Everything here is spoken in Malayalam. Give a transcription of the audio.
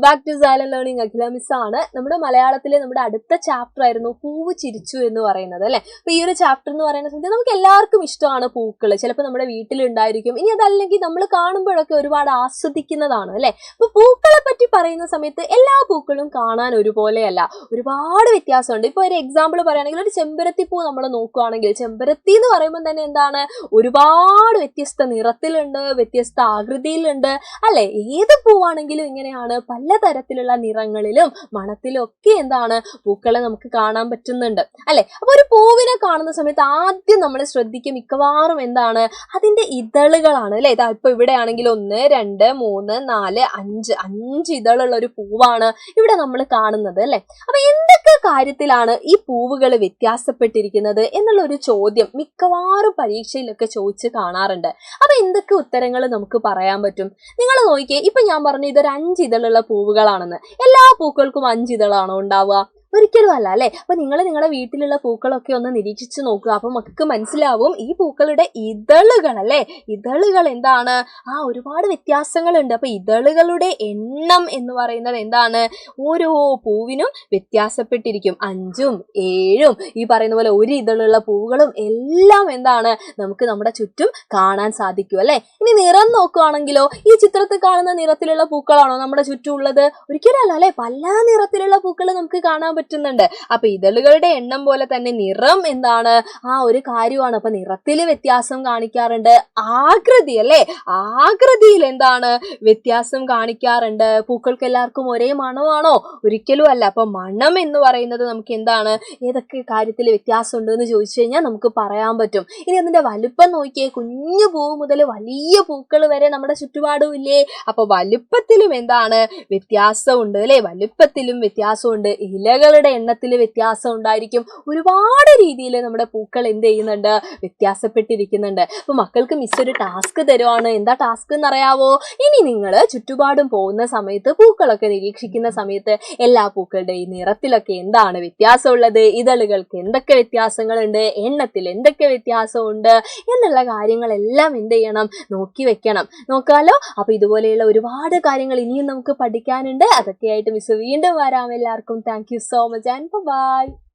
Back to silent learning. Akhila miss ആണ്. നമ്മുടെ മലയാളത്തിലെ നമ്മുടെ അടുത്ത ചാപ്റ്റർ ആയിരുന്നു പൂവ് ചിരിച്ചു എന്ന് പറയുന്നത് അല്ലെ. അപ്പൊ ഈ ഒരു ചാപ്റ്റർ എന്ന് പറയുന്ന സമയത്ത് നമുക്ക് എല്ലാവർക്കും ഇഷ്ടമാണ് പൂക്കൾ. ചിലപ്പോൾ നമ്മുടെ വീട്ടിലുണ്ടായിരിക്കും, ഇനി അതല്ലെങ്കിൽ നമ്മൾ കാണുമ്പോഴൊക്കെ ഒരുപാട് ആസ്വദിക്കുന്നതാണ് അല്ലെ. അപ്പൊ പൂക്കളെ പറ്റി പറയുന്ന സമയത്ത് എല്ലാ പൂക്കളും കാണാൻ ഒരുപോലെയല്ല, ഒരുപാട് വ്യത്യാസമുണ്ട്. ഇപ്പൊ ഒരു എക്സാമ്പിൾ പറയുകയാണെങ്കിൽ ഒരു ചെമ്പരത്തി പൂ നമ്മൾ നോക്കുകയാണെങ്കിൽ, ചെമ്പരത്തി എന്ന് പറയുമ്പോൾ തന്നെ എന്താണ്, ഒരുപാട് വ്യത്യസ്ത നിറത്തിലുണ്ട്, വ്യത്യസ്ത ആകൃതിയിലുണ്ട് അല്ലെ. ഏത് പൂവാണെങ്കിലും ഇങ്ങനെയാണ്, പലതരത്തിലുള്ള നിറങ്ങളിലും മണത്തിലും ഒക്കെ എന്താണ് പൂക്കളെ നമുക്ക് കാണാൻ പറ്റുന്നുണ്ട് അല്ലെ. അപ്പൊ ഒരു പൂവിനെ കാണുന്ന സമയത്ത് ആദ്യം നമ്മൾ ശ്രദ്ധിക്കും മിക്കവാറും എന്താണ്, അതിന്റെ ഇതളുകളാണ് അല്ലെ. ഇതാ ഇപ്പൊ ഇവിടെ ആണെങ്കിൽ 1 2 3 4 5 ഇതളുള്ള ഒരു പൂവാണ് ഇവിടെ നമ്മൾ കാണുന്നത് അല്ലെ. അപ്പൊ എന്തൊക്കെ കാര്യത്തിലാണ് ഈ പൂവുകൾ വ്യത്യാസപ്പെട്ടിരിക്കുന്നത് എന്നുള്ള ഒരു ചോദ്യം മിക്കവാറും പരീക്ഷയിലൊക്കെ ചോദിച്ച് കാണാറുണ്ട്. അപ്പൊ എന്തൊക്കെ ഉത്തരങ്ങൾ നമുക്ക് പറയാൻ പറ്റും? നിങ്ങൾ നോക്കിയേ, ഇപ്പൊ ഞാൻ പറഞ്ഞു ഇതൊരു 5 ഇതളുള്ള പൂവുകളാണെന്ന്. എല്ലാ പൂക്കൾക്കും 5 ഇതളാണോ ഉണ്ടാവുക? ഒരിക്കലും അല്ല അല്ലെ. അപ്പൊ നിങ്ങൾ നിങ്ങളുടെ വീട്ടിലുള്ള പൂക്കളൊക്കെ ഒന്ന് നിരീക്ഷിച്ച് നോക്കുക. അപ്പൊ നമുക്ക് മനസ്സിലാവും ഈ പൂക്കളുടെ ഇതളുകൾ അല്ലെ, ഇതളുകൾ എന്താണ്, ഒരുപാട് വ്യത്യാസങ്ങളുണ്ട്. അപ്പൊ ഇതളുകളുടെ എണ്ണം എന്ന് പറയുന്നത് എന്താണ്, ഓരോ പൂവിനും വ്യത്യാസപ്പെട്ടിരിക്കും. 5ഉം 7ഉം ഈ പറയുന്ന പോലെ ഒരു ഇതളുള്ള പൂവുകളും എല്ലാം എന്താണ് നമുക്ക് നമ്മുടെ ചുറ്റും കാണാൻ സാധിക്കും അല്ലെ. ഇനി നിറം നോക്കുകയാണെങ്കിലോ, ഈ ചിത്രത്തിൽ കാണുന്ന നിറത്തിലുള്ള പൂക്കളാണോ നമ്മുടെ ചുറ്റും ഉള്ളത്? ഒരിക്കലും അല്ല അല്ലെ. പല നിറത്തിലുള്ള പൂക്കൾ നമുക്ക് കാണാൻ പറ്റുന്നുണ്ട്. അപ്പൊ ഇതളുകളുടെ എണ്ണം പോലെ തന്നെ നിറം എന്താണ്, ഒരു കാര്യമാണ്. അപ്പൊ നിറത്തിൽ വ്യത്യാസം കാണിക്കാറുണ്ട്. ആകൃതി അല്ലെ, ആകൃതിയിൽ എന്താണ് വ്യത്യാസം കാണിക്കാറുണ്ട്. പൂക്കൾക്ക് എല്ലാവർക്കും ഒരേ മണമാണോ? ഒരിക്കലും അല്ല. അപ്പൊ മണം എന്ന് പറയുന്നത് നമുക്ക് എന്താണ്, ഏതൊക്കെ കാര്യത്തിൽ വ്യത്യാസം ഉണ്ട് എന്ന് ചോദിച്ചു കഴിഞ്ഞാൽ നമുക്ക് പറയാൻ പറ്റും. ഇനി അതിന്റെ വലുപ്പം നോക്കിയേ, കുഞ്ഞു പൂവ് മുതൽ വലിയ പൂക്കൾ വരെ നമ്മുടെ ചുറ്റുപാടും ഇല്ലേ. അപ്പൊ വലുപ്പത്തിലും എന്താണ് വ്യത്യാസമുണ്ട് അല്ലെ, വലുപ്പത്തിലും വ്യത്യാസമുണ്ട്. ഇലകളുടെ എണ്ണത്തിൽ വ്യത്യാസം ഉണ്ടായിരിക്കും. ഒരുപാട് രീതിയിൽ നമ്മുടെ പൂക്കൾ എന്ത് ചെയ്യുന്നുണ്ട്, വ്യത്യാസപ്പെട്ടിരിക്കുന്നുണ്ട്. അപ്പൊ മക്കൾക്ക് മിസ് ഒരു ടാസ്ക് തരുവാണ്. എന്താ ടാസ്ക് എന്നറിയാവോ? ഇനി നിങ്ങൾ ചുറ്റുപാടും പോകുന്ന സമയത്ത്, പൂക്കളൊക്കെ നിരീക്ഷിക്കുന്ന സമയത്ത് എല്ലാ പൂക്കളുടെയും നിറത്തിലൊക്കെ എന്താണ് വ്യത്യാസമുള്ളത്, ഇതളുകൾക്ക് എന്തൊക്കെ വ്യത്യാസങ്ങളുണ്ട്, എണ്ണത്തിൽ എന്തൊക്കെ വ്യത്യാസമുണ്ട് എന്നുള്ള കാര്യങ്ങളെല്ലാം എന്ത് ചെയ്യണം, നോക്കി വെക്കണം. നോക്കാലോ. അപ്പൊ ഇതുപോലെയുള്ള ഒരുപാട് കാര്യങ്ങൾ ഇനിയും നമുക്ക് പഠിക്കാനുണ്ട്. അതൊക്കെയായിട്ട് മിസ് വീണ്ടും വരാം. എല്ലാവർക്കും thank you so much and bye bye.